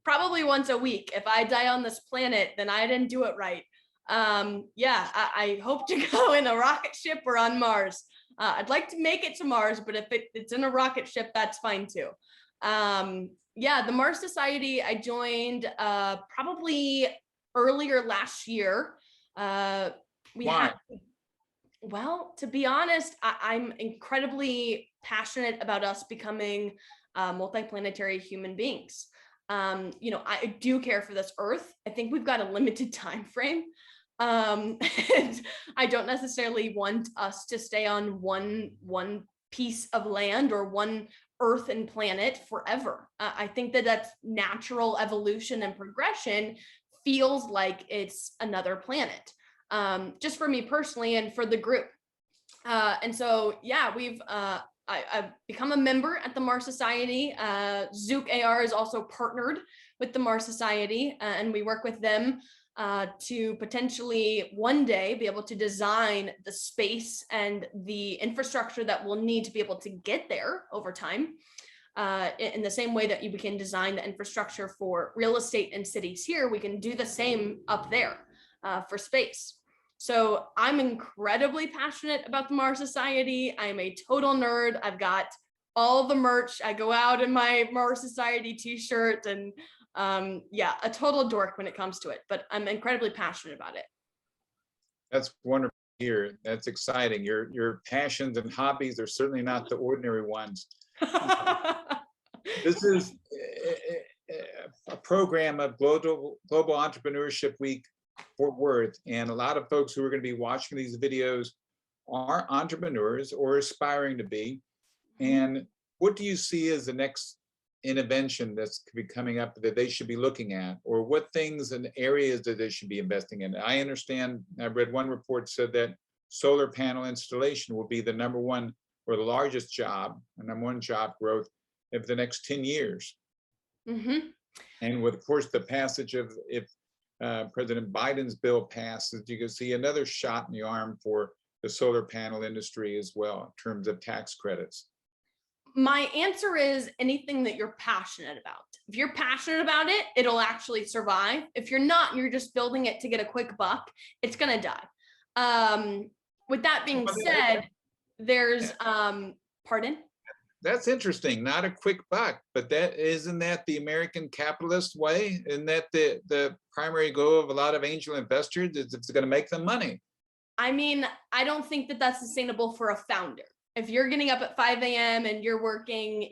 probably once a week, if I die on this planet, then I didn't do it right. Yeah, I hope to go in a rocket ship or on Mars. I'd like to make it to Mars, but if it's in a rocket ship, that's fine too. Yeah, the Mars Society, I joined probably earlier last year. Why? Well, to be honest, I'm incredibly passionate about us becoming multiplanetary human beings. You know, I do care for this Earth. I think we've got a limited time frame. And I don't necessarily want us to stay on one piece of land or one Earth and planet forever. I think that that's natural evolution and progression feels like it's another planet. Just for me personally and for the group. And so, yeah, I've become a member at the Mars Society. Zook AR is also partnered with the Mars Society, and we work with them to potentially one day be able to design the space and the infrastructure that we'll need to be able to get there over time. In the same way that we can design the infrastructure for real estate in cities here, we can do the same up there for space. So I'm incredibly passionate about the Mars Society. I'm a total nerd. I've got all the merch. I go out in my Mars Society t-shirt and yeah, a total dork when it comes to it, but I'm incredibly passionate about it. That's wonderful to hear. That's exciting. Your passions and hobbies are certainly not the ordinary ones. This is a program of Global Entrepreneurship Week Fort Worth, and a lot of folks who are going to be watching these videos are entrepreneurs or aspiring to be. And what do you see as the next intervention that's could be coming up that they should be looking at, or what things and areas that they should be investing in? I understand, I read one report said that solar panel installation will be the #1 or the largest job, and #1 job growth of the next 10 years. And with, of course, the passage of, if President Biden's bill passes, you can see another shot in the arm for the solar panel industry as well in terms of tax credits. My answer is anything that you're passionate about. If you're passionate about it, it'll actually survive. If you're not, you're just building it to get a quick buck, it's gonna die. With that being said, there's, pardon? That's interesting. Not a quick buck, but isn't that the American capitalist way? Isn't that the primary goal of a lot of angel investors? Is it's going to make them money? I mean, I don't think that that's sustainable for a founder. If you're getting up at 5 a.m. and you're working,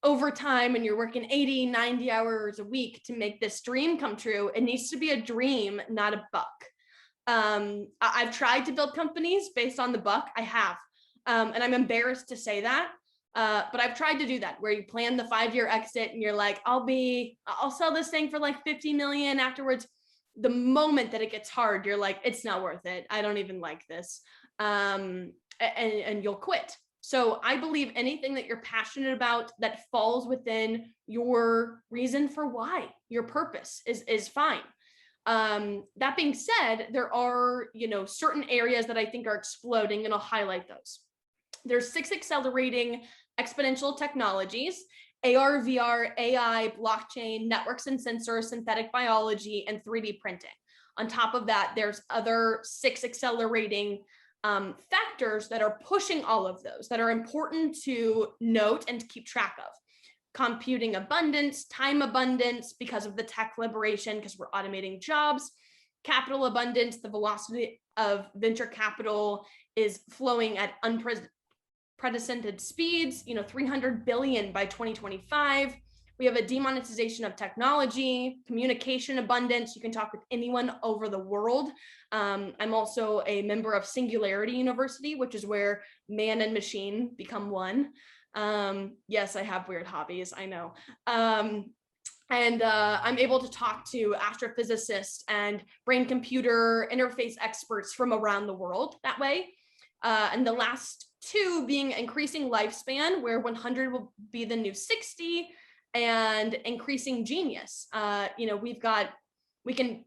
overtime and you're working 80, 90 hours a week to make this dream come true, it needs to be a dream, not a buck. I've tried to build companies based on the buck. I have. And I'm embarrassed to say that. But I've tried to do that, where you plan the 5-year exit and you're like, I'll sell this thing for like 50 million afterwards. The moment that it gets hard, you're like, it's not worth it. I don't even like this. And you'll quit. So I believe anything that you're passionate about that falls within your reason for why, your purpose is fine. That being said, there are, certain areas that I think are exploding, and I'll highlight those. There's 6 accelerating exponential technologies: AR, VR, AI, blockchain, networks and sensors, synthetic biology, and 3D printing. On top of that, there's other 6 accelerating factors that are pushing all of those that are important to note and to keep track of. Computing abundance, time abundance because of the tech liberation, because we're automating jobs. Capital abundance, the velocity of venture capital is flowing at unprecedented speeds, 300 billion by 2025. We have a demonetization of technology, communication abundance. You can talk with anyone over the world. I'm also a member of Singularity University, which is where man and machine become one. Yes, I have weird hobbies, I know. And I'm able to talk to astrophysicists and brain-computer interface experts from around the world that way. And the last 2 being increasing lifespan, where 100 will be the new 60, and increasing genius. We can,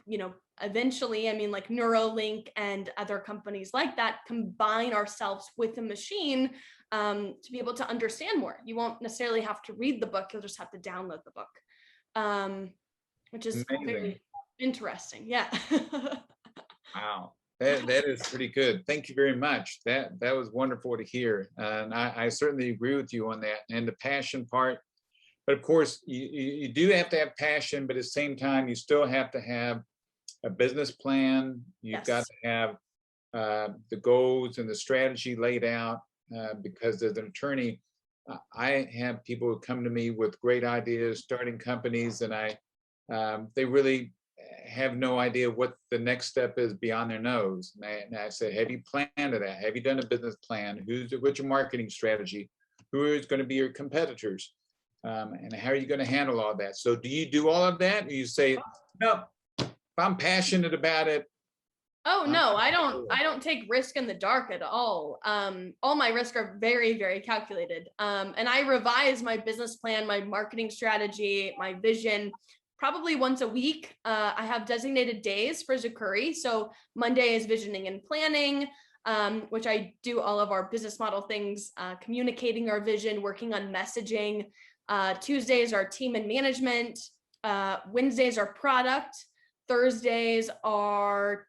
eventually, like Neuralink and other companies like that, combine ourselves with a machine to be able to understand more. You won't necessarily have to read the book, you'll just have to download the book, which is Amazing. very interesting. Yeah. Wow. That is pretty good. Thank you very much. That was wonderful to hear. And I certainly agree with you on that. And the passion part. But of course, you do have to have passion, but at the same time, you still have to have a business plan. You've Yes. got to have the goals and the strategy laid out, because as an attorney, I have people who come to me with great ideas, starting companies, and they really have no idea what the next step is beyond their nose. And I say, have you planned that? Have you done a business plan? What's your marketing strategy? Who is going to be your competitors? And how are you going to handle all that? So do you do all of that? Or you say, no, if I'm passionate about it. Oh no, I don't take risk in the dark at all. All my risks are very, very calculated. And I revise my business plan, my marketing strategy, my vision probably once a week. I have designated days for Zakuri. So Monday is visioning and planning, which I do all of our business model things, communicating our vision, working on messaging. Tuesdays are team and management. Wednesdays are product. Thursdays are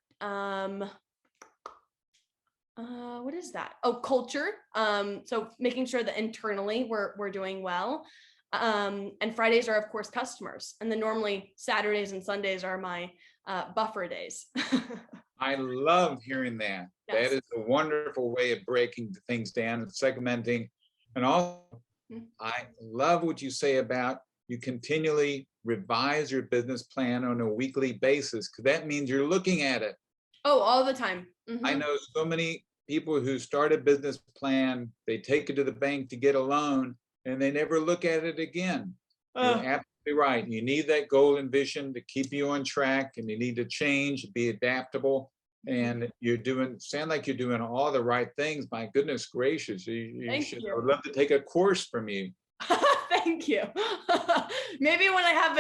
what is that? Oh, culture. So making sure that internally we're doing well. And Fridays are of course customers. And then normally Saturdays and Sundays are my buffer days. I love hearing that. Yes. That is a wonderful way of breaking things down and segmenting. And also, I love what you say about you continually revise your business plan on a weekly basis, because that means you're looking at it. Oh, all the time. I know so many people who start a business plan, they take it to the bank to get a loan, and they never look at it again. You're absolutely right. You need that goal and vision to keep you on track, and you need to change, be adaptable. And sound like you're doing all the right things. My goodness gracious. Thank you. I would love to take a course from you. Thank you. Maybe when I have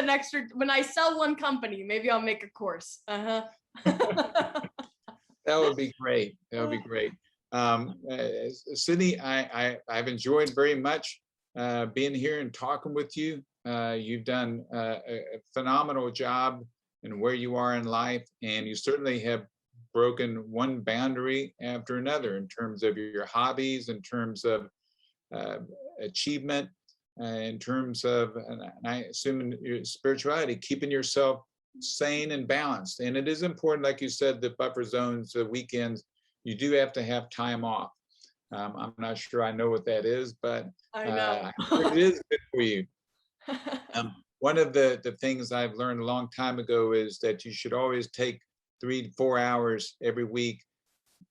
when I sell one company, maybe I'll make a course. That would be great. That would be great. Sydney, I've enjoyed very much being here and talking with you. You've done a phenomenal job in where you are in life, and you certainly have broken one boundary after another in terms of your hobbies, in terms of achievement in terms of, and I assume in your spirituality, keeping yourself sane and balanced. And it is important, like you said, the buffer zones, the weekends, you do have to have time off. I'm not sure I know what that is, but I know. I'm sure it is good for you. One of the things I've learned a long time ago is that you should always take 3 to 4 hours every week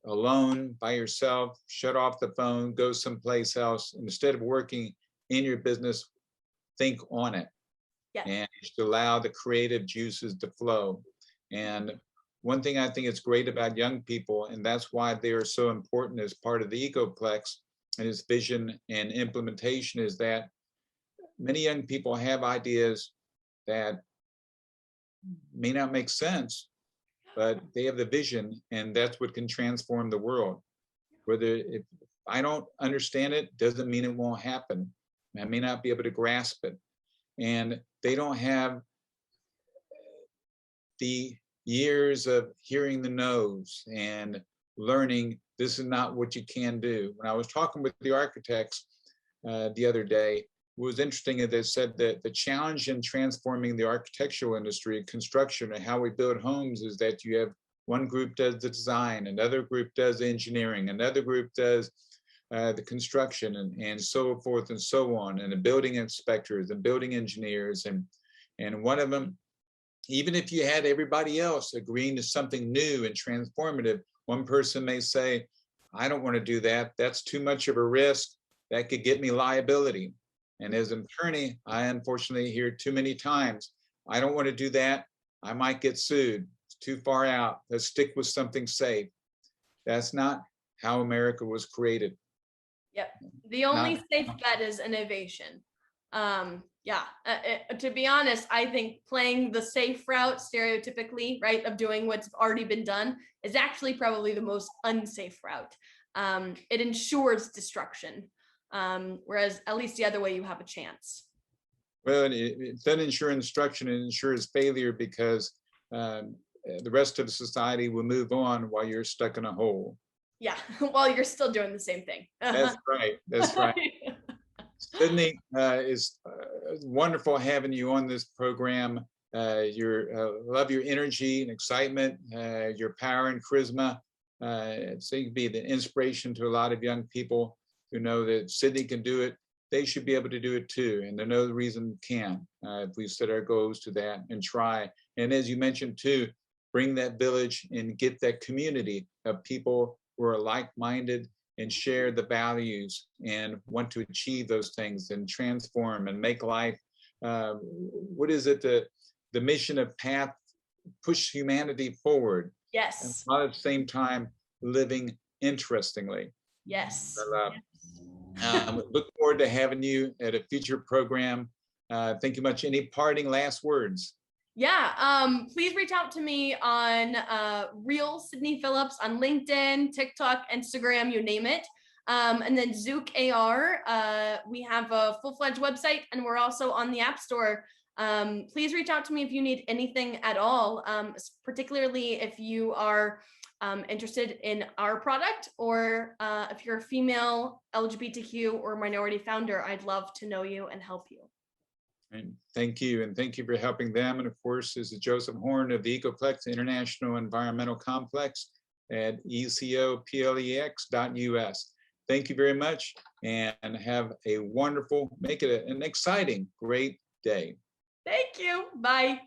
alone by yourself, shut off the phone, go someplace else. Instead of working in your business, think on it. Yeah. And you should allow the creative juices to flow. And one thing I think is great about young people, and that's why they are so important as part of the EcoPlex and its vision and implementation, is that many young people have ideas that may not make sense, but they have the vision, and that's what can transform the world. Whether if I don't understand it, doesn't mean it won't happen. I may not be able to grasp it. And they don't have the years of hearing the no's and learning this is not what you can do. When I was talking with the architects the other day, what was interesting is they said that the challenge in transforming the architectural industry, construction, and how we build homes is that you have one group does the design, another group does engineering, another group does the construction, and so forth and so on, and the building inspectors and building engineers, and one of them, even if you had everybody else agreeing to something new and transformative, one person may say, I don't want to do that. That's too much of a risk. That could get me liability. And as an attorney, I unfortunately hear too many times, I don't want to do that. I might get sued. It's too far out. Let's stick with something safe. That's not how America was created. Yep. The only safe bet is innovation. To be honest, I think playing the safe route stereotypically, right, of doing what's already been done is actually probably the most unsafe route. It ensures destruction. Whereas at least the other way you have a chance. Well, it doesn't ensure instruction, it ensures failure, because the rest of the society will move on while you're stuck in a hole. Yeah, while you're still doing the same thing. That's right, that's right. Sydney, it's wonderful having you on this program. Love your energy and excitement, your power and charisma. So you can be the inspiration to a lot of young people who know that Sydney can do it. They should be able to do it too, and there's no reason we can't if we set our goals to that and try. And as you mentioned too, bring that village and get that community of people who are like-minded and share the values and want to achieve those things and transform and make life. What is it? The mission of PATH, push humanity forward. Yes. And while at the same time living interestingly. Yes. Look forward to having you at a future program. Thank you much. Any parting last words? Yeah, please reach out to me on Real Sydney Phillips on LinkedIn, TikTok, Instagram, you name it. And then Zook AR, we have a full-fledged website, and we're also on the App Store. Please reach out to me if you need anything at all, particularly if you are interested in our product, or if you're a female LGBTQ or minority founder, I'd love to know you and help you. And thank you. And thank you for helping them. And of course, this is Joseph Horn of the EcoPlex International Environmental Complex at ecoplex.us. Thank you very much, and have a wonderful, make it an exciting, great day. Thank you. Bye.